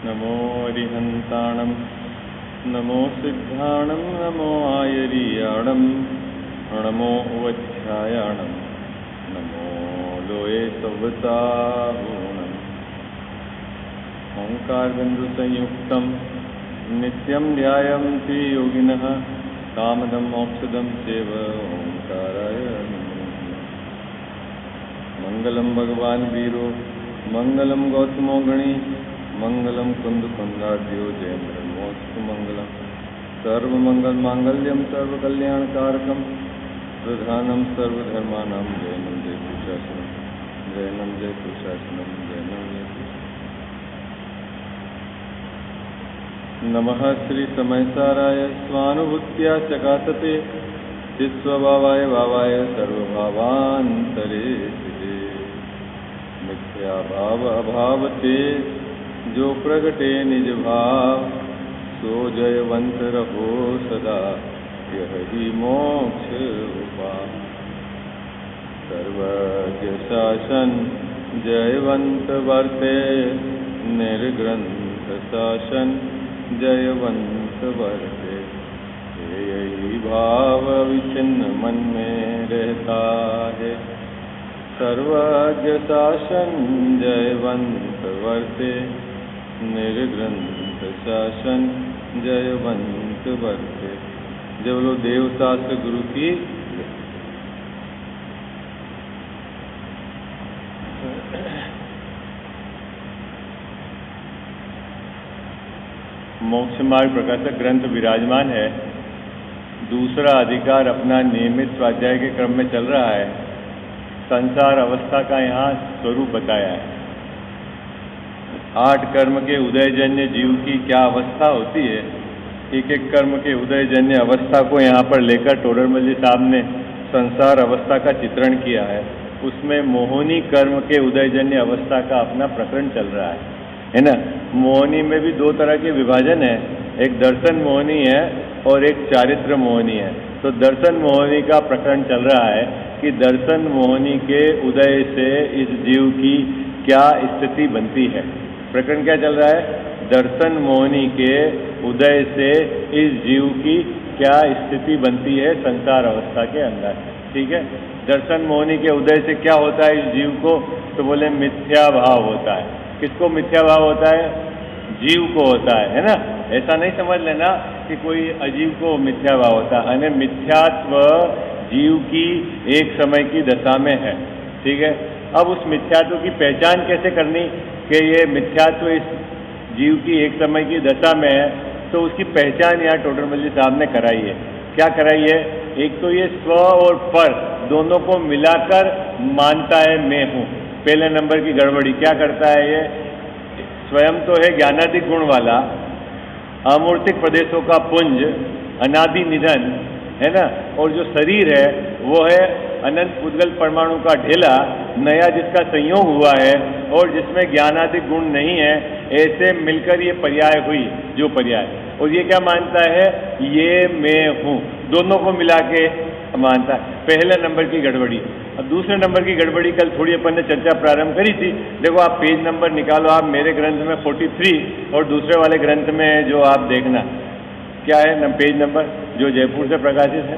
नमो अरिहन्ताणं नमो सिद्धाणं नमो आयर्याणं नमो उवध्यायाणं नमो लोये सवताहूणम् ओंकारबिन्दुसंयुक्तं नित्यं ध्यायन्ति योगिनः कामदं मोक्षदं चैव ओंकाराय नमः। मंगलम भगवान वीरो मंगलम गौतमो गणी मंगलम कुंदकुंदाढ्यो जयेन्द्रमोस्तु मंगलम सर्वमंगल मांगल्यम सर्वकल्याणकारकम प्रधानम सर्वधर्मानां जयनं जय कुशासनम जयनं जय कुशासनम जयनं जय कुशासनम। नमः श्री समयसाराय स्वानुभूत्या चकासते चित्स्वभावाय भावाय सर्वभावान्तरे स्थिते मिथ्या भाव अभावते जो प्रगटे निज भाव सो जयवंत रहो सदा यही मोक्ष उपाय। सर्वज्ञ शासन जयवंत वर्ते निर्ग्रंथ शासन जयवंत वर्ते यही भाव विचिन्न मन में रहता है। सर्वज्ञ शासन जयवंत वर्ते निर्ग्रंथ शासन जयवंत वर्ते। जय बोलो देवशास्त्र गुरु की। मोक्ष मार्ग प्रकाशक ग्रंथ विराजमान है। दूसरा अधिकार अपना नियमित स्वाध्याय के क्रम में चल रहा है। संसार अवस्था का यहाँ स्वरूप बताया है। 8 कर्म के उदयजन्य जीव की क्या अवस्था होती है, एक एक कर्म के उदयजन्य अवस्था को यहाँ पर लेकर टोडरमल जी साहब ने संसार अवस्था का चित्रण किया है। उसमें मोहिनी कर्म के उदयजन्य अवस्था का अपना प्रकरण चल रहा है ना। मोहिनी में भी 2 तरह के विभाजन है, एक दर्शन मोहिनी है और एक चारित्र मोहिनी है। तो दर्शन मोहिनी का प्रकरण चल रहा है कि दर्शन मोहिनी के उदय से इस जीव की क्या स्थिति बनती है। प्रकरण क्या चल रहा है? दर्शन मोहिनी के उदय से इस जीव की क्या स्थिति बनती है संसार अवस्था के अंदर। ठीक है, दर्शन मोहिनी के उदय से क्या होता है इस जीव को? तो बोले मिथ्या भाव होता है। किसको मिथ्या भाव होता है? जीव को होता है ना। ऐसा नहीं समझ लेना कि कोई अजीव को मिथ्या भाव होता है। यानी मिथ्यात्व जीव की एक समय की दशा में है। ठीक है, अब उस मिथ्यात्व की पहचान कैसे करनी कि ये मिथ्यात्व इस जीव की एक समय की दशा में है, तो उसकी पहचान यहाँ टोडरमल जी साहब ने कराई है। क्या कराई है? एक तो ये स्व और पर दोनों को मिलाकर मानता है मैं हूँ। पहले नंबर की गड़बड़ी क्या करता है ये? स्वयं तो है ज्ञानाधिक गुण वाला, अमूर्तिक प्रदेशों का पुंज, अनादि निधन है ना, और जो शरीर है वो है अनंत पुद्गल परमाणु का ढेला, नया जिसका संयोग हुआ है और जिसमें ज्ञानाधिक गुण नहीं है। ऐसे मिलकर ये पर्याय हुई जो पर्याय, और ये क्या मानता है? ये मैं हूँ। दोनों को मिला के मानता है। पहले नंबर की गड़बड़ी। अब दूसरे नंबर की गड़बड़ी कल थोड़ी अपन ने चर्चा प्रारंभ करी थी। देखो आप पेज नंबर निकालो, आप मेरे ग्रंथ में 43 और दूसरे वाले ग्रंथ में जो आप देखना क्या है पेज नंबर जो जयपुर से प्रकाशित है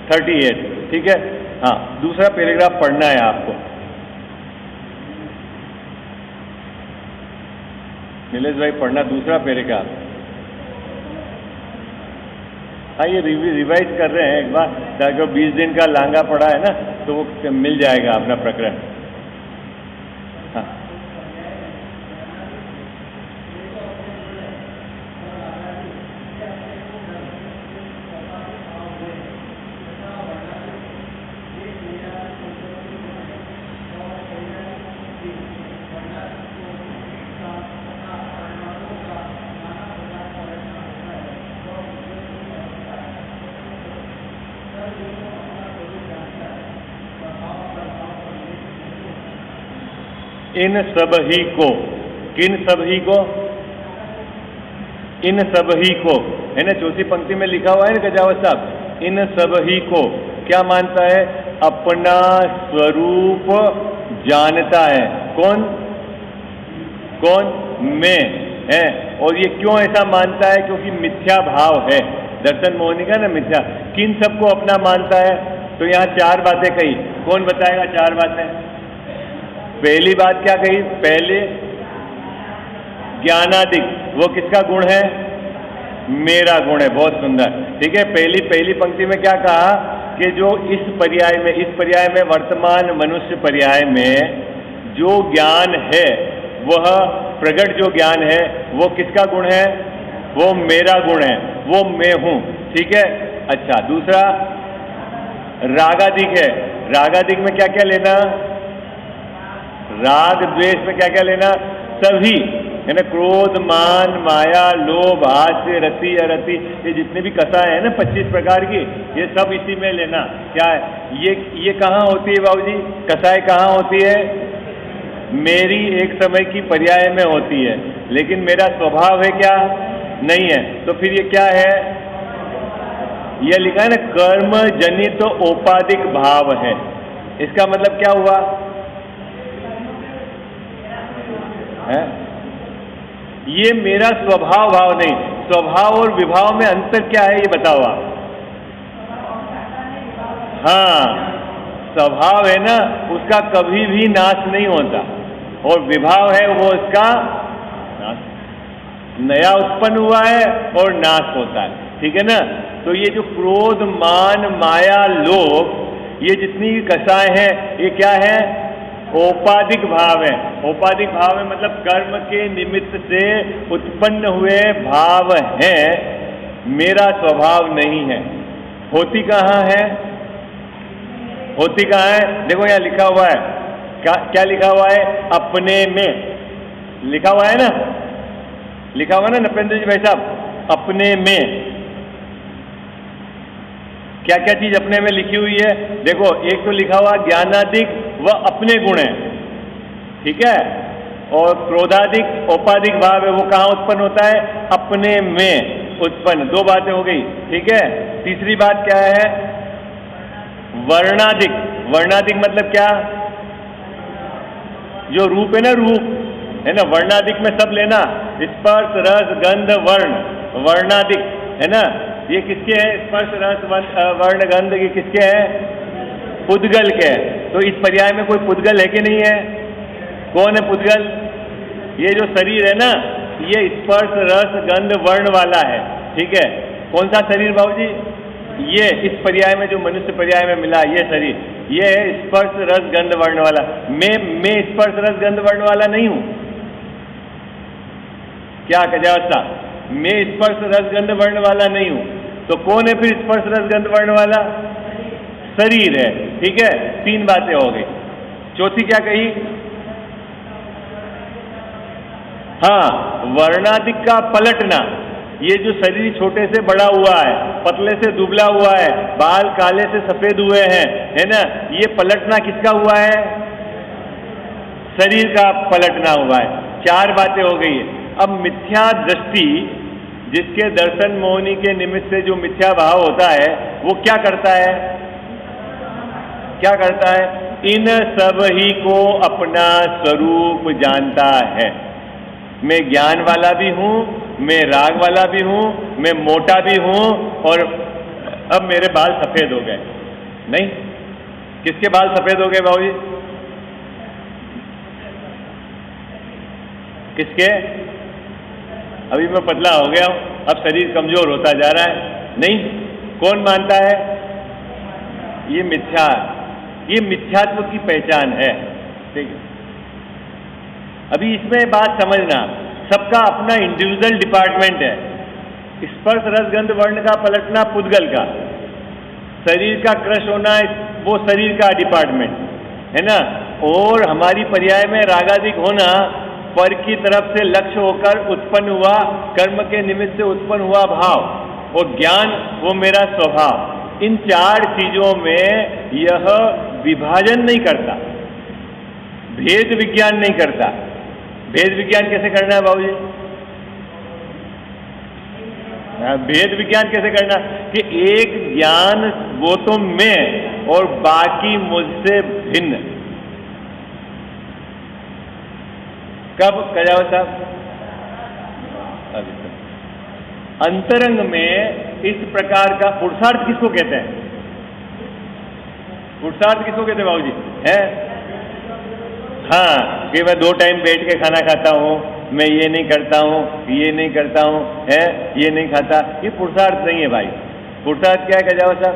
38। ठीक है, हाँ, दूसरा पैराग्राफ पढ़ना है आपको। नीलेश भाई पढ़ना दूसरा पैराग्राफ। हाँ, ये रिवाइज कर रहे हैं एक बार, ताकि 20 दिन का लांगा पड़ा है ना, तो वो मिल जाएगा अपना प्रकरण। हाँ, इन सब ही को, किन सब ही को? इन सब ही को है ना, चौथी पंक्ति में लिखा हुआ है ना गजावत साहब। इन सब ही को क्या मानता है? अपना स्वरूप जानता है। कौन? कौन? मैं। है। और ये क्यों ऐसा मानता है? क्योंकि मिथ्या भाव है, दर्शन मोहिनी का ना मिथ्या। किन सबको अपना मानता है? तो यहाँ चार बातें कही। कौन बताएगा चार बातें? पहली बात क्या कही? पहले ज्ञानादिक, वो किसका गुण है? मेरा गुण है। बहुत सुंदर, ठीक है। पहली पंक्ति में क्या कहा कि जो इस पर्याय में वर्तमान मनुष्य पर्याय में जो ज्ञान है, वह प्रगट जो ज्ञान है वो किसका गुण है? वो मेरा गुण है, वो मैं हूं, ठीक है। अच्छा, दूसरा रागादिक है। रागादिक में क्या क्या लेना? राग द्वेष में क्या क्या लेना? सभी, है ना, क्रोध, मान, माया, लोभ, हास्य, रति, अरति, ये जितने भी कसाएं हैं ना 25 प्रकार की, ये सब इसी में लेना। क्या है ये कहाँ होती है बाबूजी? कसाएं कहाँ होती है? मेरी एक समय की पर्याय में होती है, लेकिन मेरा स्वभाव है क्या? नहीं है। तो फिर ये क्या है? यह लिखा है ना, कर्म जनित औपाधिक भाव है। इसका मतलब क्या हुआ है? ये मेरा स्वभाव भाव नहीं। स्वभाव और विभाव में अंतर क्या है ये बताओ आप। हाँ, स्वभाव है ना, उसका कभी भी नाश नहीं होता, और विभाव है वो इसका नाश, नया उत्पन्न हुआ है और नाश होता है, ठीक है ना। तो ये जो क्रोध, मान, माया, लोभ, ये जितनी कसाएं हैं, ये क्या है? औपाधिक भाव है। औपाधिक भाव है मतलब कर्म के निमित्त से उत्पन्न हुए भाव हैं, मेरा स्वभाव नहीं है। होती कहाँ है? होती कहाँ है? देखो यहाँ लिखा हुआ है, क्या लिखा हुआ है? अपने में लिखा हुआ है ना, लिखा हुआ है ना नपेंद्र जी भाई साहब, अपने में। क्या क्या चीज अपने में लिखी हुई है? देखो, एक तो लिखा हुआ ज्ञानादिक व अपने गुण है, ठीक है। और क्रोधादिक औपाधिक भाव है, वो कहाँ उत्पन्न होता है? अपने में उत्पन्न। दो बातें हो गई, ठीक है। तीसरी बात क्या है? वर्णादिक। वर्णादिक मतलब क्या? जो रूप है ना, रूप है ना, वर्णादिक में सब लेना, स्पर्श, रस, गंध, वर्ण, वर्णादिक है ना। ये किसके हैं? स्पर्श, रस, वर्ण, गंध, ये किसके हैं? पुद्गल के। तो इस पर्याय में कोई पुद्गल है कि नहीं है? कौन है पुद्गल? ये जो शरीर है ना, ये स्पर्श, रस, गंध, वर्ण वाला है, ठीक है। कौन सा शरीर बाबूजी? ये इस पर्याय में जो मनुष्य पर्याय में मिला, ये शरीर, ये है स्पर्श, रस, गंध, वर्ण वाला। मैं स्पर्श, रस, गंध, वर्ण वाला नहीं हूं। क्या कजावत साहब? मैं स्पर्श, रस, गंध, वर्ण वाला नहीं हूं। तो कौन है फिर स्पर्श, रस, गंध, वर्ण वाला? शरीर है, ठीक है। तीन बातें हो गई। चौथी क्या कही? हाँ, वर्णादिक का पलटना। ये जो शरीर छोटे से बड़ा हुआ है, पतले से दुबला हुआ है, बाल काले से सफेद हुए हैं, है ना, ये पलटना किसका हुआ है? शरीर का पलटना हुआ है। चार बातें हो गई है। अब मिथ्या दृष्टि, जिसके दर्शन मोहिनी के निमित्त से जो मिथ्या भाव होता है, वो क्या करता है? क्या करता है? इन सब ही को अपना स्वरूप जानता है। मैं ज्ञान वाला भी हूं, मैं राग वाला भी हूं, मैं मोटा भी हूं, और अब मेरे बाल सफेद हो गए। नहीं, किसके बाल सफेद हो गए बाबूजी? किसके? अभी मैं पतला हो गया हूं, अब शरीर कमजोर होता जा रहा है। नहीं, कौन मानता है? ये मिथ्या, ये मिथ्यात्व की पहचान है, ठीक है। अभी इसमें बात समझना, सबका अपना इंडिविजुअल डिपार्टमेंट है। स्पर्श, रस, गंध, वर्ण का पलटना पुद्गल का, शरीर का क्रश होना वो शरीर का डिपार्टमेंट है ना, और हमारी पर्याय में रागादिक होना पर की तरफ से लक्ष्य होकर उत्पन्न हुआ, कर्म के निमित्त से उत्पन्न हुआ भाव, और ज्ञान वो मेरा स्वभाव। इन चार चीजों में यह विभाजन नहीं करता, भेद विज्ञान नहीं करता। भेद विज्ञान कैसे करना है बाबूजी? भेद विज्ञान कैसे करना कि एक ज्ञान वो तो मैं और बाकी मुझसे भिन्न। कब कजावत साहब? अंतरंग में इस प्रकार का पुरुषार्थ किसको कहते हैं? पुरुषार्थ किसको कहते हैं बाबूजी? है हाँ, कि मैं 2 टाइम बैठ के खाना खाता हूँ, मैं ये नहीं करता हूँ, ये नहीं करता हूँ, है ये नहीं खाता, ये पुरुषार्थ नहीं है भाई। पुरुषार्थ क्या है गजावा साहब?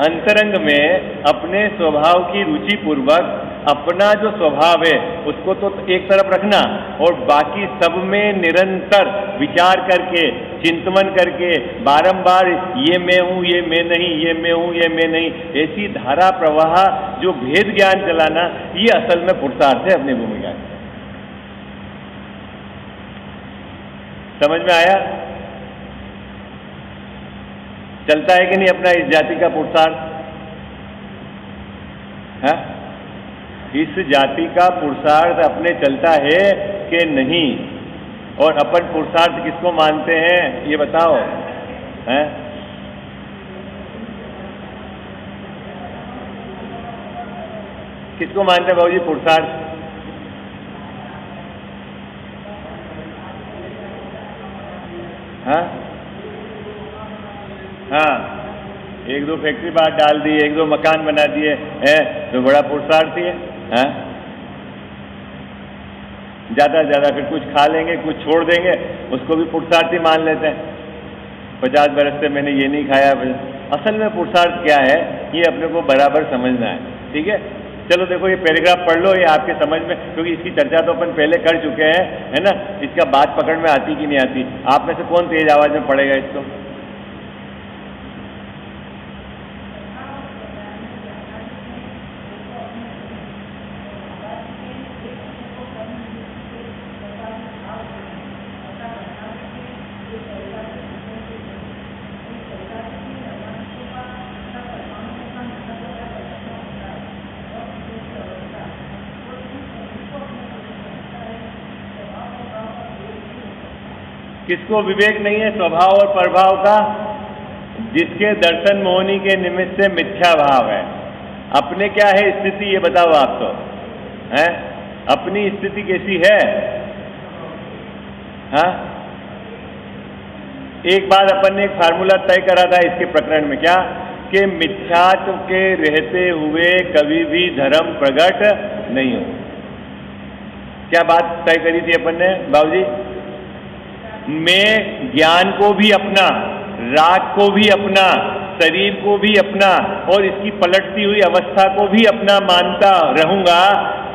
अंतरंग में अपने स्वभाव की रुचि पूर्वक अपना जो स्वभाव है उसको तो एक तरफ रखना और बाकी सब में निरंतर विचार करके, चिंतन करके, बारंबार ये मैं हूँ, ये मैं नहीं, ये मैं हूँ, ये मैं नहीं, ऐसी धारा प्रवाह जो भेद ज्ञान चलाना, ये असल में पुरुषार्थ है अपनी भूमिका। समझ में आया? चलता है कि नहीं अपना इस जाति का पुरुषार्थ? है इस जाति का पुरुषार्थ अपने चलता है कि नहीं? और अपन पुरुषार्थ किसको मानते हैं ये बताओ? हैं किसको मानते हैं बाबूजी पुरुषार्थ? हाँ हाँ, 1-2 फैक्ट्री बाहर डाल दी, 1-2 मकान बना दिए है तो बड़ा पुरुषार्थी है। हाँ, ज़्यादा से ज़्यादा फिर कुछ खा लेंगे, कुछ छोड़ देंगे, उसको भी पुरुषार्थी मान लेते हैं। 50 बरस से मैंने ये नहीं खाया। असल में पुरुषार्थ क्या है ये अपने को बराबर समझना है। ठीक है, चलो देखो ये पैराग्राफ पढ़ लो, ये आपके समझ में, क्योंकि इसकी चर्चा तो अपन पहले कर चुके हैं, है ना। इसका बात पकड़ में आती कि नहीं आती? आप में से कौन तेज आवाज में पढ़ेगा इसको? किसको विवेक नहीं है स्वभाव और प्रभाव का? जिसके दर्शन मोहनी के निमित्त से मिथ्या भाव है। अपने क्या है स्थिति ये बताओ आप तो, हैं? अपनी स्थिति कैसी है? हाँ, एक बार अपन ने एक फार्मूला तय करा था इसके प्रकरण में, क्या कि मिथ्यात्व के रहते हुए कभी भी धर्म प्रकट नहीं हो। क्या बात तय करी थी अपन ने बाबूजी? मैं ज्ञान को भी अपना, राग को भी अपना, शरीर को भी अपना और इसकी पलटती हुई अवस्था को भी अपना मानता रहूंगा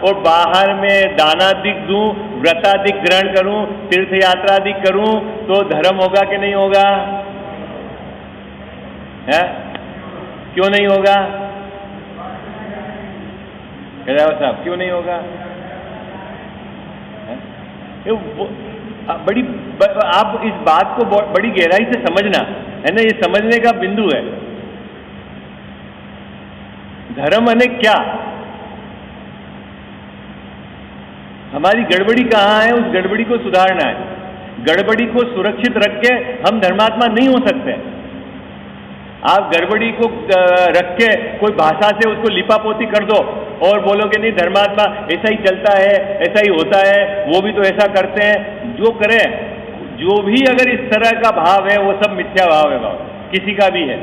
और बाहर में दानादिक दूं, व्रतादिक ग्रहण करूं, तीर्थ यात्रादिक करूं तो धर्म होगा कि नहीं होगा? है? क्यों नहीं होगा? साहब क्यों नहीं होगा? बड़ी आप इस बात को बड़ी गहराई से समझना है ना, ये समझने का बिंदु है। धर्म अने क्या? हमारी गड़बड़ी कहाँ है? उस गड़बड़ी को सुधारना है। गड़बड़ी को सुरक्षित रख के हम धर्मात्मा नहीं हो सकते। आप गड़बड़ी को रख के कोई भाषा से उसको लिपापोती कर दो और बोलोगे नहीं धर्मात्मा ऐसा ही चलता है, ऐसा ही होता है, वो भी तो ऐसा करते हैं। जो करें, जो भी अगर इस तरह का भाव है वो सब मिथ्या भाव है, भाव किसी का भी है।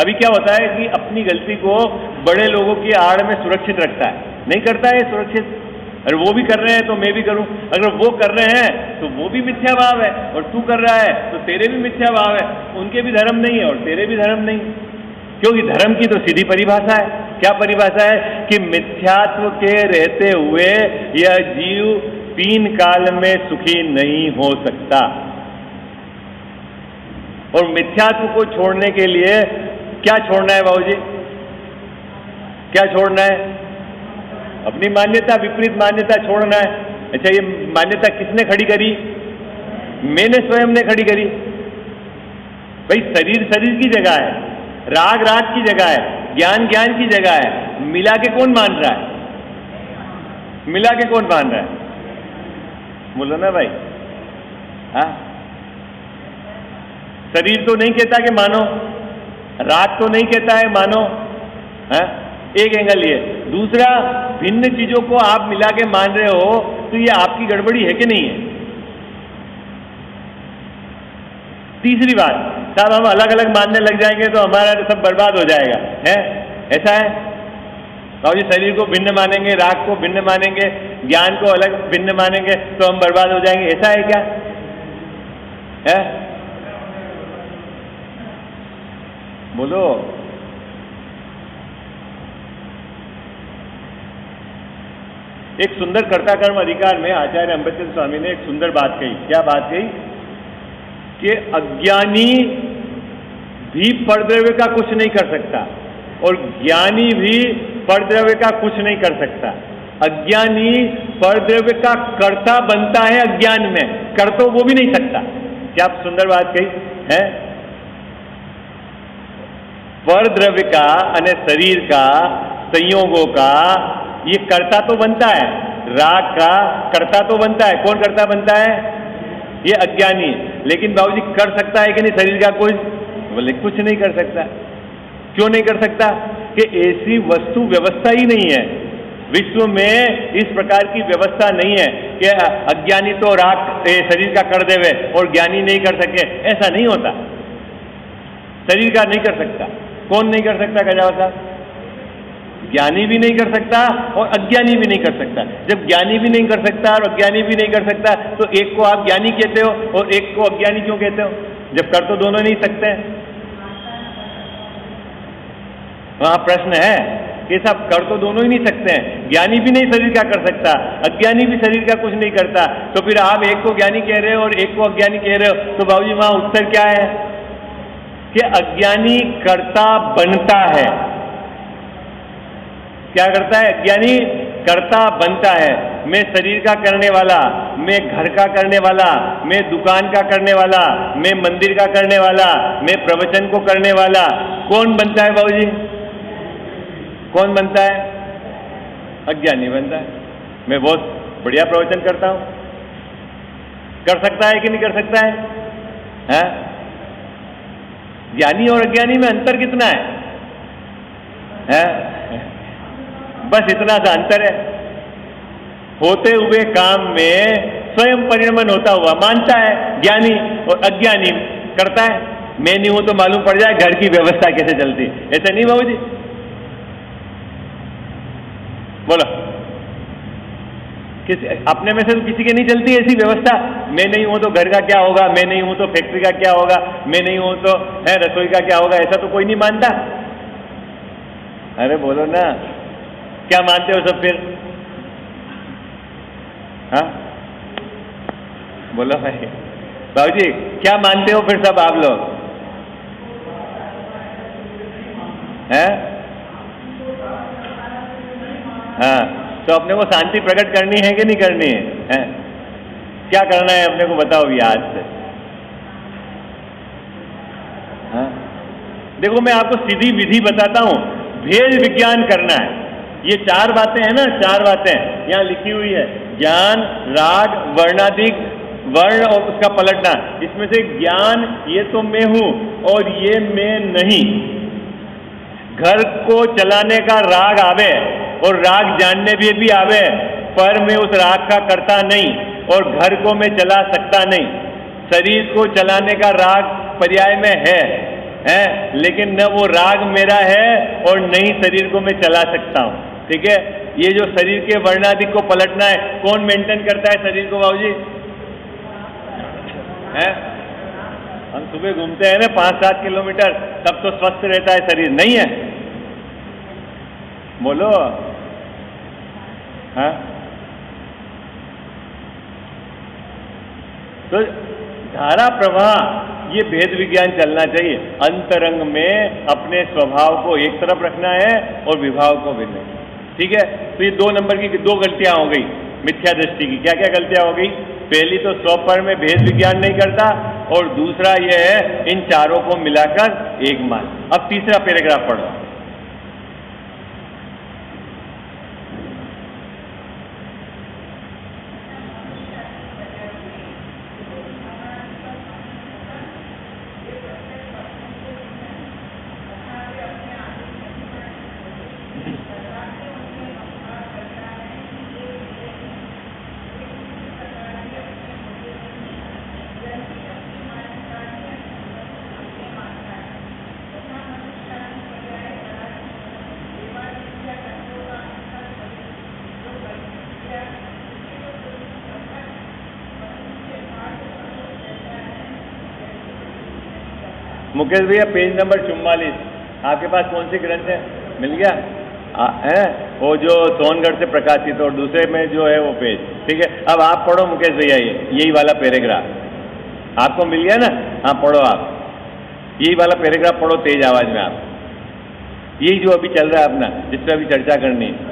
अभी क्या होता है कि अपनी गलती को बड़े लोगों की आड़ में सुरक्षित रखता है, नहीं करता है सुरक्षित। अरे वो भी कर रहे हैं तो मैं भी करूं, अगर वो कर रहे हैं तो वो भी मिथ्या भाव है और तू कर रहा है तो तेरे भी मिथ्या भाव है। उनके भी धर्म नहीं है और तेरे भी धर्म नहीं, क्योंकि धर्म की तो सीधी परिभाषा है। क्या परिभाषा है? कि मिथ्यात्व के रहते हुए यह जीव 3 काल में सुखी नहीं हो सकता। और मिथ्यात्व को छोड़ने के लिए क्या छोड़ना है बाबूजी? क्या छोड़ना है? अपनी मान्यता, विपरीत मान्यता छोड़ना है। अच्छा, ये मान्यता किसने खड़ी करी? मैंने स्वयं ने खड़ी करी। भाई शरीर शरीर की जगह है, राग राग की जगह है, ज्ञान ज्ञान की जगह है। मिला के कौन मान रहा है? मिला के कौन मान रहा है? बोलो ना भाई। हाँ, शरीर तो नहीं कहता कि मानो, राग तो नहीं कहता है मानो। है एक एंगल ये। दूसरा, भिन्न चीजों को आप मिला के मान रहे हो तो ये आपकी गड़बड़ी है कि नहीं है? तीसरी बात, साहब हम अलग अलग मानने लग जाएंगे तो हमारा सब बर्बाद हो जाएगा, है ऐसा है? और ये शरीर को भिन्न मानेंगे, राग को भिन्न मानेंगे, ज्ञान को अलग भिन्न मानेंगे तो हम बर्बाद हो जाएंगे, ऐसा है क्या? है? बोलो। एक सुंदर कर्ता कर्म अधिकार में आचार्य अम्बेडकर स्वामी ने एक सुंदर बात कही। क्या बात कही? कि अज्ञानी भी परद्रव्य का कुछ नहीं कर सकता और ज्ञानी भी परद्रव्य का कुछ नहीं कर सकता। अज्ञानी परद्रव्य का कर्ता बनता है अज्ञान में, कर तो वो भी नहीं सकता। क्या आप सुंदर बात कही है? परद्रव्य का अने शरीर का संयोगों का ये कर्ता तो बनता है, राग का कर्ता तो बनता है। कौन कर्ता बनता है? ये अज्ञानी। लेकिन बाबूजी कर सकता है कि नहीं शरीर का कुछ? बोले कुछ नहीं कर सकता। क्यों नहीं कर सकता? कि ऐसी वस्तु व्यवस्था ही नहीं है विश्व में, इस प्रकार की व्यवस्था नहीं है कि अज्ञानी तो राग शरीर का कर देवे और ज्ञानी नहीं कर सके। ऐसा नहीं होता, शरीर का नहीं कर सकता। कौन नहीं कर सकता गजावा साहब? ज्ञानी भी नहीं कर सकता और अज्ञानी भी नहीं कर सकता। जब ज्ञानी भी नहीं कर सकता और अज्ञानी भी नहीं कर सकता तो एक को आप ज्ञानी कहते हो और एक को अज्ञानी क्यों कहते हो? जब कर तो दोनों नहीं सकते हैं। वहां प्रश्न है कि साहब कर तो दोनों ही नहीं सकते हैं, ज्ञानी भी नहीं शरीर का कर सकता, अज्ञानी भी शरीर का कुछ नहीं करता, तो फिर आप एक को ज्ञानी कह रहे हो और एक को अज्ञानी कह रहे हो, तो बाबूजी वहां उत्तर क्या है? कि अज्ञानी कर्ता बनता है। क्या करता है? अज्ञानी कर्ता बनता है। मैं शरीर का करने वाला, मैं घर का करने वाला, मैं दुकान का करने वाला, मैं मंदिर का करने वाला, मैं प्रवचन को करने वाला। कौन बनता है बाबूजी? कौन बनता है? अज्ञानी बनता है। मैं बहुत बढ़िया प्रवचन करता हूं, कर सकता है कि नहीं कर सकता है? हैं? ज्ञानी और अज्ञानी में अंतर कितना है? हैं? बस इतना सा अंतर है। होते हुए काम में स्वयं परिणमन होता हुआ मानता है ज्ञानी, और अज्ञानी करता है मैं नहीं हूं तो मालूम पड़ जाए घर की व्यवस्था कैसे चलती है। ऐसा नहीं बाबूजी? बोलो, अपने में से तो किसी की नहीं चलती ऐसी व्यवस्था। मैं नहीं हूं तो घर का क्या होगा, मैं नहीं हूं तो फैक्ट्री का क्या होगा, मैं नहीं हूं तो है रसोई का क्या होगा, ऐसा तो कोई नहीं मानता। अरे बोलो ना, क्या मानते हो सब फिर? हाँ बोलो भाई, बाबूजी क्या मानते हो फिर सब आप लोग? हैं? हाँ, तो अपने को शांति प्रकट करनी है कि नहीं करनी है? क्या करना है अपने को बताओ भी आज से। हाँ? देखो मैं आपको सीधी विधि बताता हूं, भेद विज्ञान करना है। ये चार बातें हैं ना, चार बातें यहां लिखी हुई है, ज्ञान, राग, वर्णाधिक, वर्ण और उसका पलटना। इसमें से ज्ञान ये तो मैं हूं और ये मैं नहीं। घर को चलाने का राग आवे और राग जानने भी आवे, पर मैं उस राग का करता नहीं और घर को मैं चला सकता नहीं। शरीर को चलाने का राग पर्याय में है, लेकिन न वो राग मेरा है और न ही शरीर को मैं चला सकता हूं। ठीक है? ये जो शरीर के वर्णाधिक को पलटना है, कौन मेंटेन करता है शरीर को बाबूजी? हम सुबह घूमते हैं ना 5-7 किलोमीटर, तब तो स्वस्थ रहता है शरीर, नहीं है? बोलो। हाँ, तो धारा प्रवाह ये भेद विज्ञान चलना चाहिए। अंतरंग में अपने स्वभाव को एक तरफ रखना है और विभाव को भिन्न। ठीक है? तो ये 2 नंबर की 2 गलतियां हो गई मिथ्या दृष्टि की। क्या क्या गलतियां हो गई? पहली तो स्वपर में भेद विज्ञान नहीं करता, और दूसरा यह है इन चारों को मिलाकर एक मान। अब तीसरा पैराग्राफ पढ़ो। मुकेश भैया पेज नंबर 44, आपके पास कौन सी ग्रंथ है? मिल गया है? वो जो सोनगढ़ से प्रकाशित और दूसरे में जो है वो पेज, ठीक है। अब आप पढ़ो मुकेश भैया, यही वाला पैराग्राफ आपको मिल गया ना? हाँ पढ़ो आप, यही वाला पैराग्राफ पढ़ो तेज आवाज में आप, यही जो अभी चल रहा है अपना, जिस पर अभी चर्चा करनी है।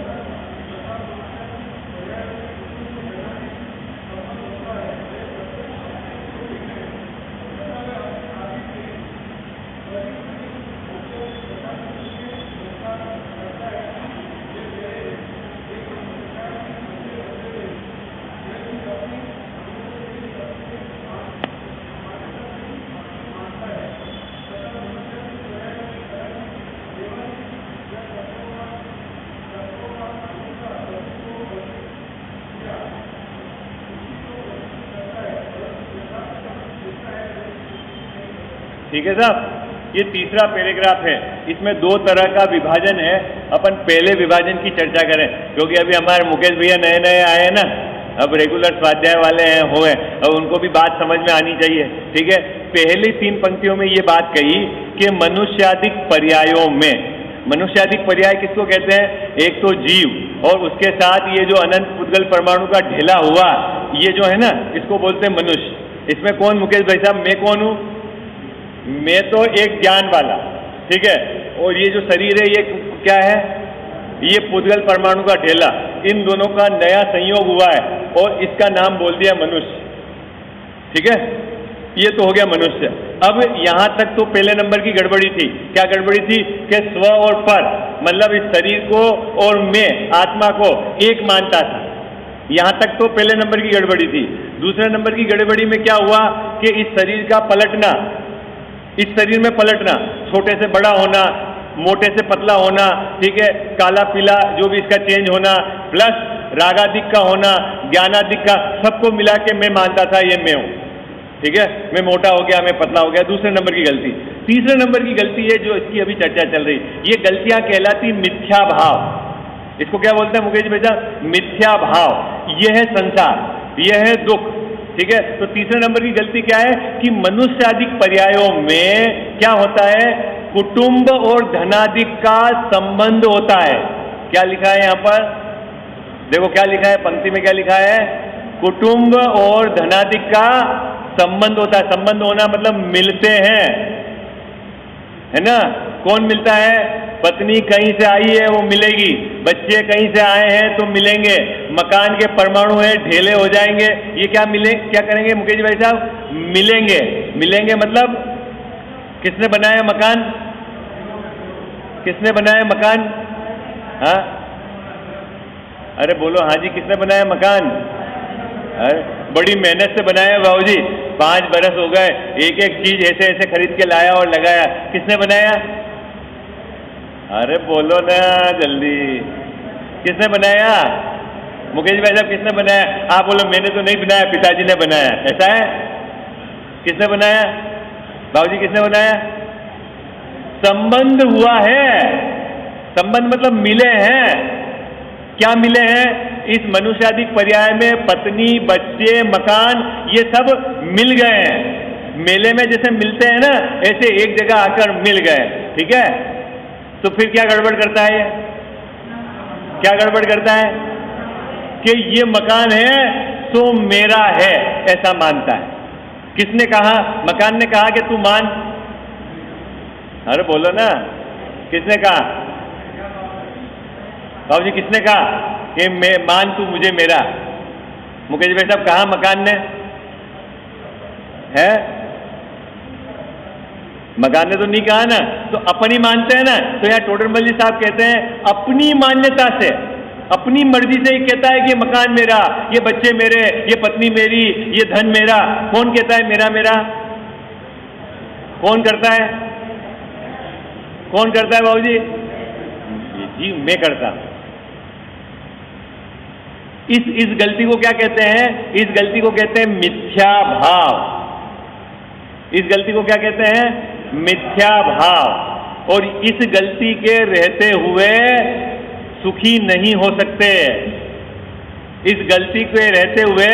ठीक है साहब, ये तीसरा पैराग्राफ है, इसमें दो तरह का विभाजन है। अपन पहले विभाजन की चर्चा करें, क्योंकि अभी हमारे मुकेश भैया नए नए आए हैं ना, अब रेगुलर स्वाध्याय वाले हैं हुए, अब उनको भी बात समझ में आनी चाहिए, ठीक है। पहली 3 पंक्तियों में ये बात कही कि मनुष्यादिक पर्यायों में, मनुष्यादिक पर्याय किसको कहते हैं? एक तो जीव, और उसके साथ ये जो अनंत पुद्गल परमाणु का ढेला हुआ, ये जो है ना, इसको बोलते हैं मनुष्य। इसमें कौन मुकेश भाई साहब? मैं कौन हूं? मैं तो एक ज्ञान वाला, ठीक है। और ये जो शरीर है ये क्या है? ये पुद्गल परमाणु का ढेला, इन दोनों का नया संयोग हुआ है और इसका नाम बोल दिया मनुष्य, ठीक है। ये तो हो गया मनुष्य। अब यहां तक तो पहले नंबर की गड़बड़ी थी। क्या गड़बड़ी थी? कि स्व और पर, मतलब इस शरीर को और मैं आत्मा को एक मानता था। यहां तक तो पहले नंबर की गड़बड़ी थी। दूसरे नंबर की गड़बड़ी में क्या हुआ कि इस शरीर का पलटना, इस शरीर में पलटना, छोटे से बड़ा होना, मोटे से पतला होना, ठीक है, काला पीला जो भी इसका चेंज होना, प्लस रागादिक का होना, ज्ञानादिक का, सबको मिला के मैं मानता था ये मैं हूं, ठीक है। मैं मोटा हो गया, मैं पतला हो गया, दूसरे नंबर की गलती। तीसरे नंबर की गलती है जो इसकी अभी चर्चा चल रही, ये गलतियां कहलाती मिथ्या भाव। इसको क्या बोलते हैं मुकेश भैया? मिथ्या भाव। यह है संसार, यह है दुख, ठीक है। तो तीसरे नंबर की गलती क्या है कि मनुष्यादिक पर्यायों में क्या होता है? कुटुंब और धनादिक का संबंध होता है। क्या लिखा है यहां पर? देखो क्या लिखा है पंक्ति में, क्या लिखा है? कुटुंब और धनादिक का संबंध होता है। संबंध होना मतलब मिलते हैं, है ना। कौन मिलता है? पत्नी कहीं से आई है वो मिलेगी, बच्चे कहीं से आए हैं तो मिलेंगे, मकान के परमाणु है ढेले हो जाएंगे, ये क्या क्या करेंगे मुकेश भाई साहब? मिलेंगे। मिलेंगे मतलब किसने बनाया मकान? किसने बनाया मकान? हाँ अरे बोलो हाँ जी, किसने बनाया मकान? अरे बड़ी मेहनत से बनाया बाबू जी, 5 बरस हो गए, एक एक चीज ऐसे ऐसे खरीद के लाया और लगाया। किसने बनाया? अरे बोलो ना जल्दी, किसने बनाया? मुकेश भाई साहब किसने बनाया? आप बोलो मैंने तो नहीं बनाया, पिताजी ने बनाया। ऐसा है? किसने बनाया? बाबूजी किसने बनाया? संबंध हुआ है। संबंध मतलब मिले हैं। क्या मिले हैं? इस मनुष्यादिक पर्याय में पत्नी, बच्चे, मकान, ये सब मिल गए हैं। मेले में जैसे मिलते हैं ना, ऐसे एक जगह आकर मिल गए, ठीक है। तो फिर क्या गड़बड़ करता है? क्या गड़बड़ करता है? कि ये मकान है तो मेरा है, ऐसा मानता है। किसने कहा? मकान ने कहा कि तू मान। अरे बोलो ना, किसने कहा? बाबू जी किसने कहा कि मैं मान तू मुझे मेरा? मुकेश भाई साहब कहा मकान ने? है मकान ने तो नहीं कहा ना, तो अपन ही मानते हैं ना। तो यहाँ टोडरमल जी साहब कहते हैं अपनी मान्यता से, अपनी मर्जी से ही कहता है कि मकान मेरा, ये बच्चे मेरे, ये पत्नी मेरी, ये धन मेरा। कौन कहता है मेरा मेरा? कौन करता है? कौन करता है बाबू जी? मैं करता। इस गलती को क्या कहते हैं? इस गलती को कहते हैं मिथ्या भाव। इस गलती को क्या कहते हैं? मिथ्या भाव। और इस गलती के रहते हुए सुखी नहीं हो सकते। इस गलती के रहते हुए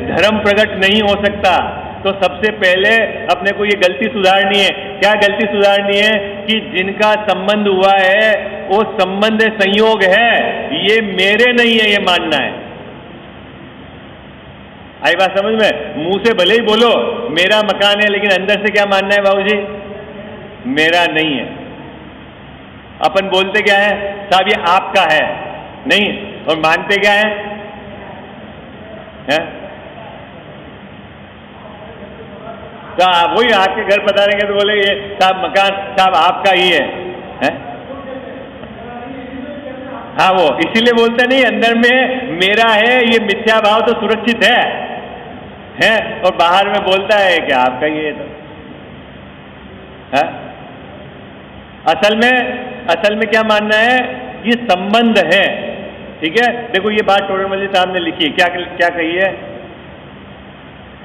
धर्म प्रकट नहीं हो सकता। तो सबसे पहले अपने को ये गलती सुधारनी है। क्या गलती सुधारनी है? कि जिनका संबंध हुआ है वो संबंध संयोग है, ये मेरे नहीं है, ये मानना है। आई बात समझ में? मुंह से भले ही बोलो मेरा मकान है, लेकिन अंदर से क्या मानना है बाबूजी? मेरा नहीं है। अपन बोलते क्या है? साहब ये आपका है, नहीं, और मानते क्या है? तो वही आपके घर पता रहेंगे तो बोले ये साहब मकान साहब आपका ही है? हाँ, वो इसीलिए बोलते नहीं, अंदर में मेरा है, ये मिथ्या भाव तो सुरक्षित है, और बाहर में बोलता है कि आपका ही है। तो असल में क्या मानना है? ये संबंध है। ठीक है, देखो ये बात टोडरमल जी साहब ने लिखी है, क्या कही है?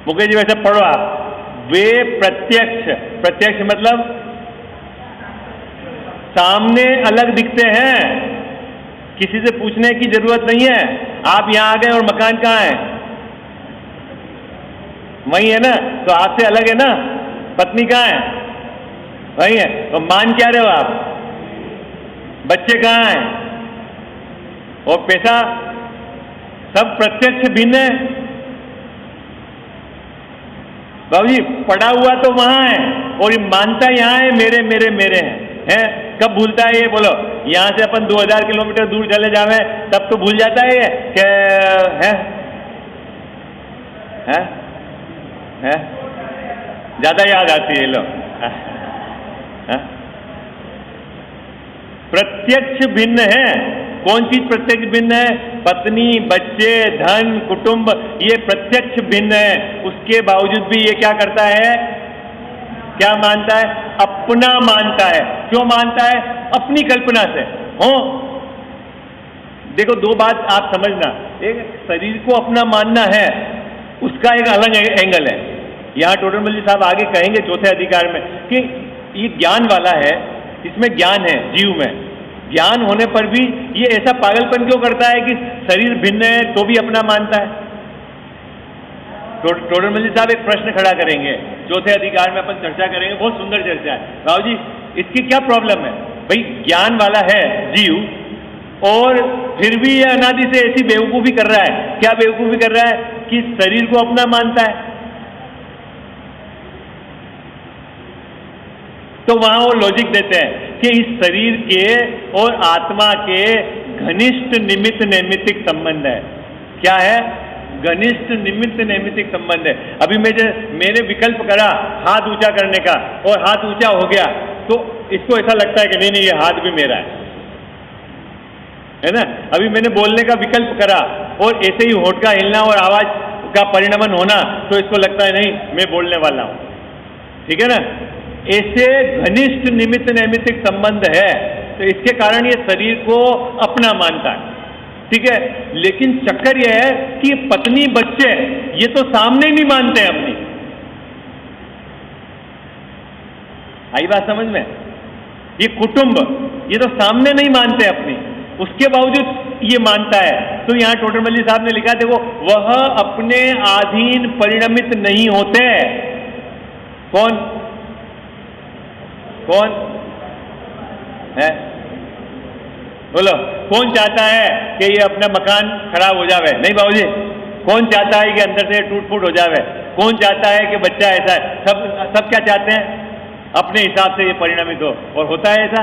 मुकेश जी वैसे पढ़ो आप। वे प्रत्यक्ष मतलब सामने अलग दिखते हैं, किसी से पूछने की जरूरत नहीं है। आप यहां आ गए और मकान कहाँ है? वही है ना, तो आपसे अलग है ना। पत्नी कहाँ है? वही है, तो मान क्या रहे हो आप? बच्चे कहाँ हैं? और पैसा, सब प्रत्यक्ष भिन्न है। बाबूजी पड़ा हुआ तो वहां है और ये मानता यहां है, मेरे मेरे मेरे हैं। कब भूलता है ये बोलो? यहां से अपन 2000 किलोमीटर दूर चले जावे तब तो भूल जाता है ये है? ज्यादा याद आती है लो। प्रत्यक्ष भिन्न है। कौन चीज प्रत्यक्ष भिन्न है? पत्नी, बच्चे, धन, कुटुंब, ये प्रत्यक्ष भिन्न है। उसके बावजूद भी ये क्या करता है? क्या मानता है? अपना मानता है। क्यों मानता है? अपनी कल्पना से। देखो दो बात आप समझना, एक शरीर को अपना मानना है, उसका एक अलग एंगल है। यहां टोडरमल जी साहब आगे कहेंगे चौथे अधिकार में कि ये ज्ञान वाला है, इसमें ज्ञान है जीव में। ज्ञान होने पर भी ये ऐसा पागलपन क्यों करता है कि शरीर भिन्न है तो भी अपना मानता है? टोडरमल जी साहब एक प्रश्न खड़ा करेंगे, चौथे अधिकार में अपन चर्चा करेंगे, बहुत सुंदर चर्चा है। राव जी इसकी क्या प्रॉब्लम है? भाई ज्ञान वाला है जीव और फिर भी ये अनादि से ऐसी बेवकूफी कर रहा है। क्या बेवकूफी कर रहा है? कि शरीर को अपना मानता है। तो वहां वो लॉजिक देते हैं कि इस शरीर के और आत्मा के घनिष्ठ निमित्त नैमित्तिक संबंध है। क्या है? घनिष्ठ निमित्त नैमित्तिक संबंध है। अभी मैंने विकल्प करा हाथ ऊंचा करने का और हाथ ऊंचा हो गया, तो इसको ऐसा लगता है कि नहीं ये हाथ भी मेरा है ना। अभी मैंने बोलने का विकल्प करा और ऐसे ही होठ का हिलना और आवाज का परिणमन होना, तो इसको लगता है नहीं मैं बोलने वाला हूं। ठीक है ना। ऐसे घनिष्ठ निमित्त नैमित्तिक संबंध है, तो इसके कारण ये शरीर को अपना मानता है। ठीक है, लेकिन चक्कर यह है कि पत्नी बच्चे ये तो सामने नहीं मानते हैं अपनी। आई बात समझ में? ये कुटुंब ये तो सामने नहीं मानते अपनी, उसके बावजूद ये मानता है। तो यहां टोडरमल जी साहब ने लिखा, देखो वह अपने अधीन परिणमित नहीं होते। कौन है? बोलो, कौन चाहता है कि ये अपना मकान खराब हो जावे? नहीं बाबूजी। कौन चाहता है कि अंदर से टूट फूट हो जावे? कौन चाहता है कि बच्चा ऐसा है? सब क्या चाहते हैं? अपने हिसाब से ये परिणमित हो, और होता है ऐसा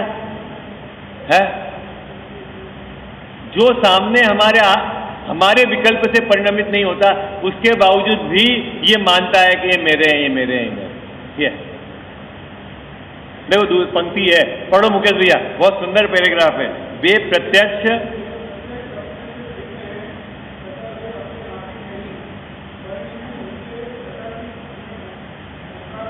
है। जो सामने हमारे विकल्प से परिणमित नहीं होता, उसके बावजूद भी ये मानता है कि ये मेरे हैं, ये मेरे हैं, ये मेरे। ये देखो दूसरी पंक्ति है, पढ़ो मुकेश भैया, बहुत सुंदर पैराग्राफ है। वे प्रत्यक्ष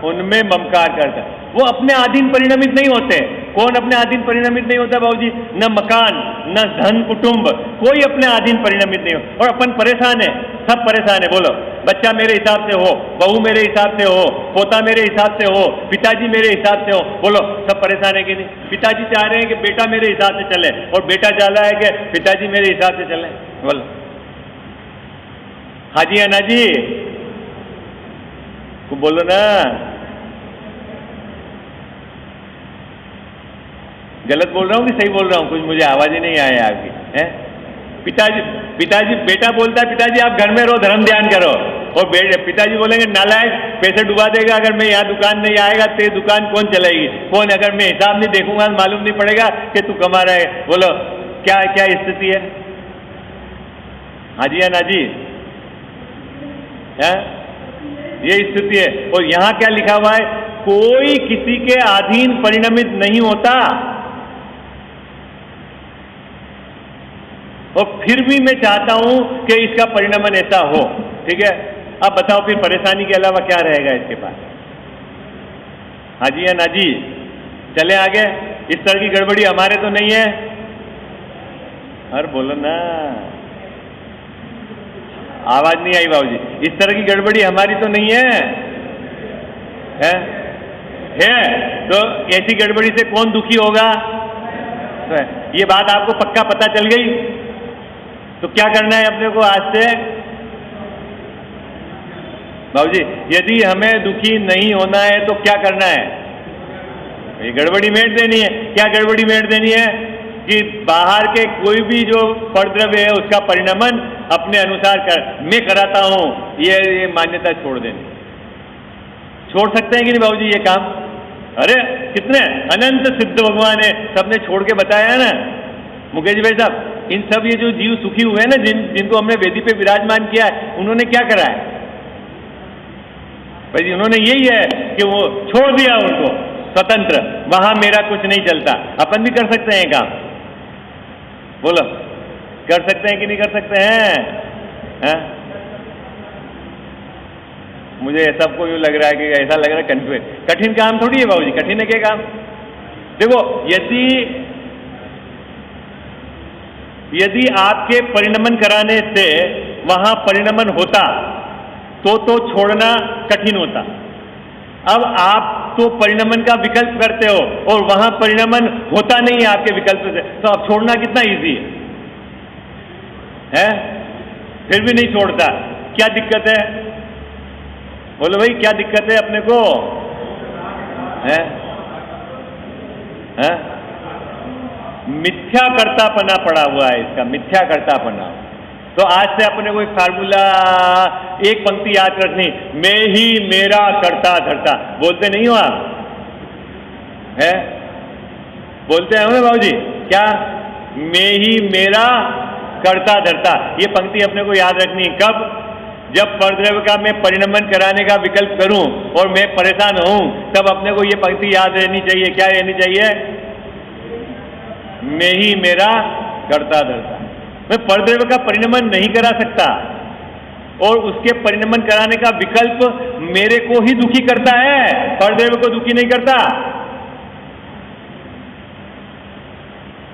उनमें ममकार करता है, वो अपने अधीन परिणमित नहीं होते। कौन अपने अधीन परिणमित नहीं होता बाबूजी? न मकान, न धन, कुटुंब, कोई अपने अधीन परिणमित नहीं हो। और अपन परेशान है, सब परेशान है। बोलो, बच्चा मेरे हिसाब से हो, बहू मेरे हिसाब से हो, पोता मेरे हिसाब से हो, पिताजी मेरे हिसाब से हो। बोलो, सब परेशान है कि नहीं? पिताजी चाह रहे हैं कि बेटा मेरे हिसाब से चले, और बेटा चाह रहा है कि पिताजी मेरे हिसाब से चले। बोलो, हाँ जी, अन्ना जी, को बोलो ना, गलत बोल रहा हूँ कि सही बोल रहा हूँ? कुछ मुझे आवाज ही नहीं आया आपकी। है पिताजी बेटा बोलता है पिताजी आप घर में रहो, धर्म ध्यान करो, और पिताजी बोलेंगे नालायक पैसे डुबा देगा, अगर मैं यहाँ दुकान नहीं आएगा तेरी दुकान कौन चलाएगी, कौन, अगर मैं हिसाब नहीं देखूंगा मालूम नहीं पड़ेगा कि तू कमा रहा है। बोलो क्या क्या स्थिति है? हाँ जी या ना जी? है ये स्थिति है। और यहां क्या लिखा हुआ है? कोई किसी के अधीन परिणमित नहीं होता। और फिर भी मैं चाहता हूं कि इसका परिणमन ऐसा हो। ठीक है, अब बताओ फिर परेशानी के अलावा क्या रहेगा इसके पास? हाँ जी या ना जी? चले आगे। इस तरह की गड़बड़ी हमारे तो नहीं है? अरे बोलो ना, आवाज नहीं आई बाबूजी। इस तरह की गड़बड़ी हमारी तो नहीं है? है तो ऐसी गड़बड़ी से कौन दुखी होगा? ये बात आपको पक्का पता चल गई? तो क्या करना है अपने को आज से? बाबूजी यदि हमें दुखी नहीं होना है तो क्या करना है? ये गड़बड़ी मेट देनी है। क्या गड़बड़ी मेट देनी है? कि बाहर के कोई भी जो परद्रव्य है उसका परिणमन अपने अनुसार मैं कराता हूं, ये मान्यता छोड़ देनी। छोड़ सकते हैं कि नहीं बाबूजी ये काम? अरे कितने अनंत सिद्ध भगवान है, सबने छोड़ के बताया है ना। मुकेश भाई साहब, इन सब ये जो जीव सुखी हुए हैं ना, जिनको हमने वेदी पे विराजमान किया है, उन्होंने क्या करा है भाई जी? उन्होंने यही है कि वो छोड़ दिया उनको स्वतंत्र, वहां मेरा कुछ नहीं चलता। अपन भी कर सकते हैं काम? बोलो कर सकते हैं कि नहीं कर सकते हैं? मुझे सबको यूं लग रहा है कि ऐसा लग रहा है कंफ्यूज। कठिन काम थोड़ी है बाबूजी, कठिन है क्या काम? देखो यदि आपके परिणमन कराने से वहां परिणमन होता तो छोड़ना कठिन होता। अब आप तो परिणमन का विकल्प करते हो और वहां परिणमन होता नहीं है आपके विकल्प से, तो अब छोड़ना कितना इजी है? फिर भी नहीं छोड़ता, क्या दिक्कत है? बोलो भाई क्या दिक्कत है अपने को? है मिथ्या कर्तापना पड़ा हुआ है इसका, मिथ्या कर्तापना। तो आज से अपने को एक फार्मूला, एक पंक्ति याद रखनी, मैं ही मेरा करता धरता। बोलते नहीं हो आप? है बोलते हैं ना बाबूजी? क्या? मैं ही मेरा करता धरता। ये पंक्ति अपने को याद रखनी। कब? जब परद्रव्य का मैं परिणमन कराने का विकल्प करूं और मैं परेशान हूं, तब अपने को ये पंक्ति याद रहनी चाहिए। क्या रहनी चाहिए? मैं ही मेरा करता धरता। मैं परद्रव्य का परिणमन नहीं करा सकता और उसके परिणमन कराने का विकल्प मेरे को ही दुखी करता है, परद्रव्य को दुखी नहीं करता।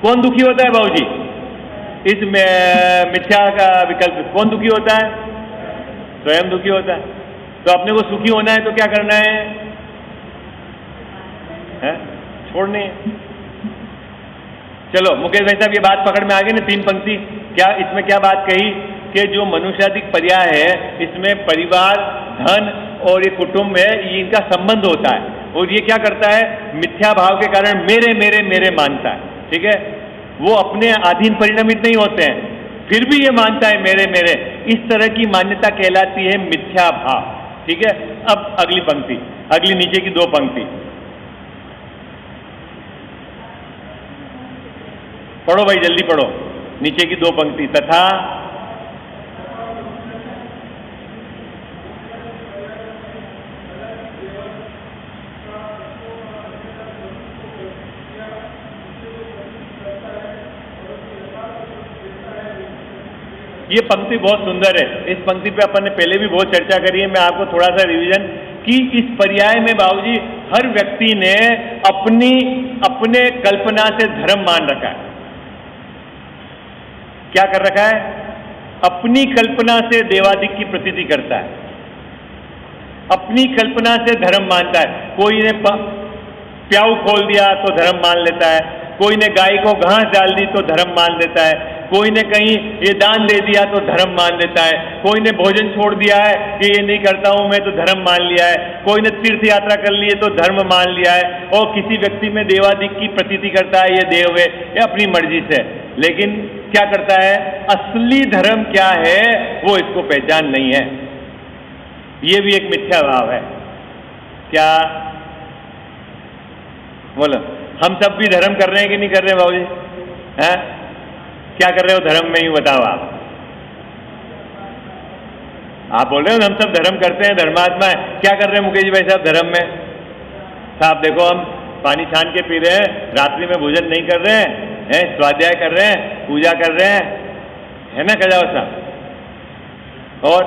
कौन दुखी होता है बाबूजी? इस मिथ्या का विकल्प कौन दुखी होता है? स्वयं दुखी होता है। तो अपने को सुखी होना है तो क्या करना है? छोड़ने। चलो मुकेश भाई साहब, ये बात पकड़ में आ गई ना? 3 पंक्ति। क्या इसमें क्या बात कही कि जो मनुष्याधिक पर्याय है इसमें परिवार, धन और ये कुटुंब है, ये इनका संबंध होता है। और ये क्या करता है? मिथ्या भाव के कारण मेरे मेरे मेरे मानता है। ठीक है, वो अपने अधीन परिणमित नहीं होते हैं, फिर भी ये मानता है मेरे मेरे। इस तरह की मान्यता कहलाती है मिथ्या भाव। ठीक है, अब अगली पंक्ति, अगली नीचे की 2 पंक्ति पढ़ो भाई, जल्दी पढ़ो नीचे की 2 पंक्ति। तथा ये पंक्ति बहुत सुंदर है। इस पंक्ति पे अपन ने पहले भी बहुत चर्चा करी है। मैं आपको थोड़ा सा रिवीजन कि इस पर्याय में बाबूजी हर व्यक्ति ने अपने कल्पना से धर्म मान रखा है। क्या कर रखा है? अपनी कल्पना से देवादिक की प्रतीति करता है, अपनी कल्पना से धर्म मानता है। कोई ने प्याऊ खोल दिया तो धर्म मान लेता है, कोई ने गाय को घास डाल दी तो धर्म मान लेता है, कोई ने कहीं ये दान दे दिया तो धर्म मान लेता है, कोई ने भोजन छोड़ दिया है कि ये नहीं करता हूं मैं तो धर्म मान लिया है, कोई ने तीर्थ यात्रा कर ली है तो धर्म मान लिया है, और किसी व्यक्ति में देवादिक की प्रतीति करता है ये देव है, ये अपनी मर्जी से। लेकिन क्या करता है, असली धर्म क्या है वो इसको पहचान नहीं है। ये भी एक मिथ्या भाव है। क्या बोलो, हम सब भी धर्म कर रहे हैं कि नहीं कर रहे हैं बाबूजी? हैं, क्या कर रहे हो धर्म में, ही बताओ आप बोल रहे हो हम सब धर्म करते हैं, धर्मात्मा है, क्या कर रहे हैं मुकेश भाई साहब धर्म में? साहब देखो हम पानी छान के पी रहे हैं, रात्रि में भोजन नहीं कर रहे हैं, स्वाध्याय कर रहे हैं, पूजा कर रहे हैं, है ना कजाओ साहब, और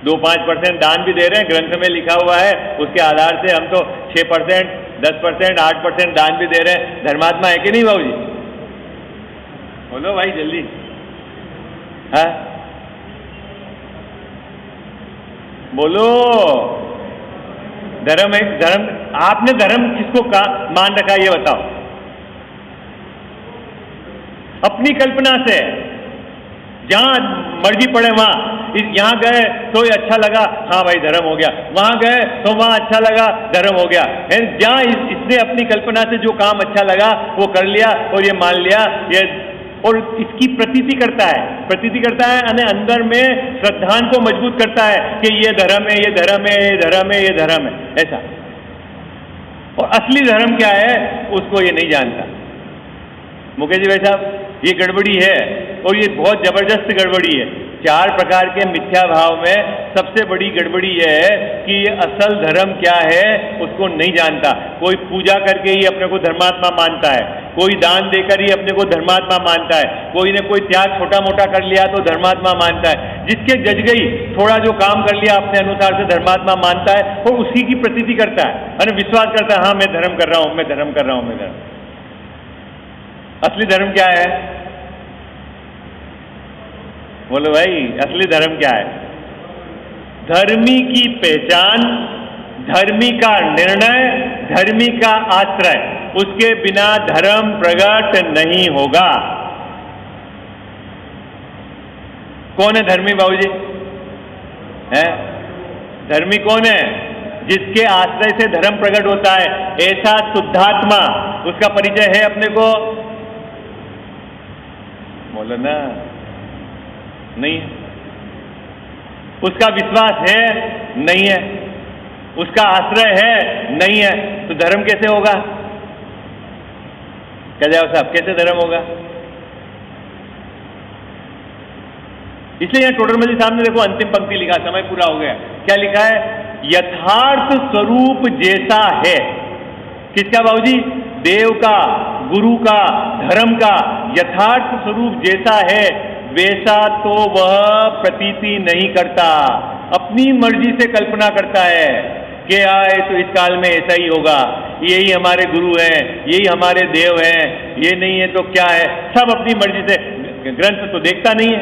2-5% दान भी दे रहे हैं, ग्रंथ में लिखा हुआ है, उसके आधार से हम तो 6%, 10%, 8% दान भी दे रहे हैं। धर्मात्मा है कि नहीं बाबूजी? बोलो भाई जल्दी। हाँ बोलो, धर्म है, धर्म आपने धर्म किसको मान रखा ये बताओ? अपनी कल्पना से जहां मर्जी पड़े वहां, यहां गए तो ये अच्छा लगा, हाँ भाई धर्म हो गया, वहां गए तो वहां अच्छा लगा, धर्म हो गया। जहां इसने अपनी कल्पना से जो काम अच्छा लगा वो कर लिया और ये मान लिया, ये और इसकी प्रतीति करता है, प्रतीति करता है यानी अंदर में श्रद्धान को मजबूत करता है कि ये धर्म है, ये धर्म है, ये धर्म है, ये धर्म है, ऐसा। और असली धर्म क्या है उसको ये नहीं जानता। मुकेश जी भाई साहब ये गड़बड़ी है, और ये बहुत जबरदस्त गड़बड़ी है। 4 प्रकार के मिथ्या भाव में सबसे बड़ी गड़बड़ी यह है कि ये असल धर्म क्या है उसको नहीं जानता। कोई पूजा करके ही अपने को धर्मात्मा मानता है, कोई दान देकर ही अपने को धर्मात्मा मानता है, कोई ने कोई त्याग छोटा मोटा कर लिया तो धर्मात्मा मानता है, जिसके जज गई थोड़ा जो काम कर लिया अपने अनुसार से धर्मात्मा मानता है और उसी की प्रतीति करता है और विश्वास करता है, हाँ मैं धर्म कर रहा हूं, मैं धर्म कर रहा हूं, मैं धर्म। असली धर्म क्या है? बोलो भाई, असली धर्म क्या है? धर्मी की पहचान, धर्मी का निर्णय, धर्मी का आश्रय, उसके बिना धर्म प्रकट नहीं होगा। कौन है धर्मी बाबूजी? है धर्मी कौन है? जिसके आश्रय से धर्म प्रकट होता है, ऐसा शुद्धात्मा, उसका परिचय है अपने को? बोलो ना, नहीं है। उसका विश्वास है? नहीं है। उसका आश्रय है? नहीं है। तो धर्म कैसे होगा? कह जाओ साहब, कैसे धर्म होगा? इसलिए यहां टोडरमल जी साहब ने देखो अंतिम पंक्ति लिखा, समय पूरा हो गया। क्या लिखा है? यथार्थ स्वरूप जैसा है। किसका बाबूजी? देव का, गुरु का, धर्म का यथार्थ स्वरूप जैसा है वैसा तो वह प्रतीति नहीं करता, अपनी मर्जी से कल्पना करता है कि आए तो इस काल में ऐसा ही होगा, यही हमारे गुरु हैं, यही हमारे देव हैं, ये नहीं है तो क्या है, सब अपनी मर्जी से। ग्रंथ तो देखता नहीं है।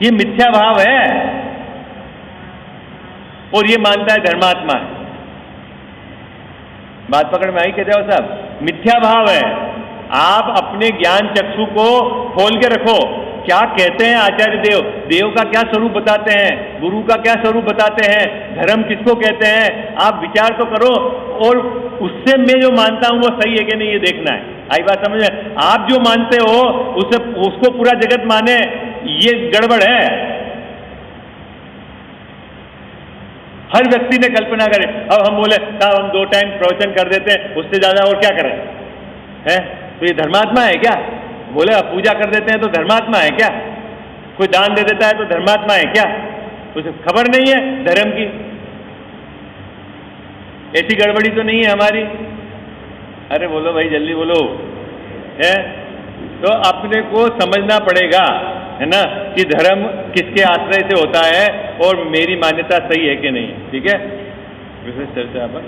ये मिथ्या भाव है और ये मानता है धर्मात्मा है। बात पकड़ में आई क्या जाओ साहब? मिथ्या भाव है। आप अपने ज्ञान चक्षु को खोल के रखो। क्या कहते हैं आचार्य देव? देव का क्या स्वरूप बताते हैं, गुरु का क्या स्वरूप बताते हैं, धर्म किसको कहते हैं? आप विचार तो करो और उससे मैं जो मानता हूं वो सही है कि नहीं ये देखना है। आई बात समझ में? आप जो मानते हो उसे उसको पूरा जगत माने, ये गड़बड़ है। हर व्यक्ति ने कल्पना करे। अब हम बोले साहब हम 2 टाइम प्रवचन कर देते हैं, उससे ज्यादा और क्या करें? हैं? तो ये धर्मात्मा है क्या? बोले अब पूजा कर देते हैं तो धर्मात्मा है क्या? कोई दान दे देता है तो धर्मात्मा है क्या? उसे खबर नहीं है धर्म की? ऐसी गड़बड़ी तो नहीं है हमारी? अरे बोलो भाई जल्दी बोलो। है तो अपने को समझना पड़ेगा, है ना, कि धर्म किसके आश्रय से होता है और मेरी मान्यता सही है कि नहीं। ठीक है, विशेष चर्चा पर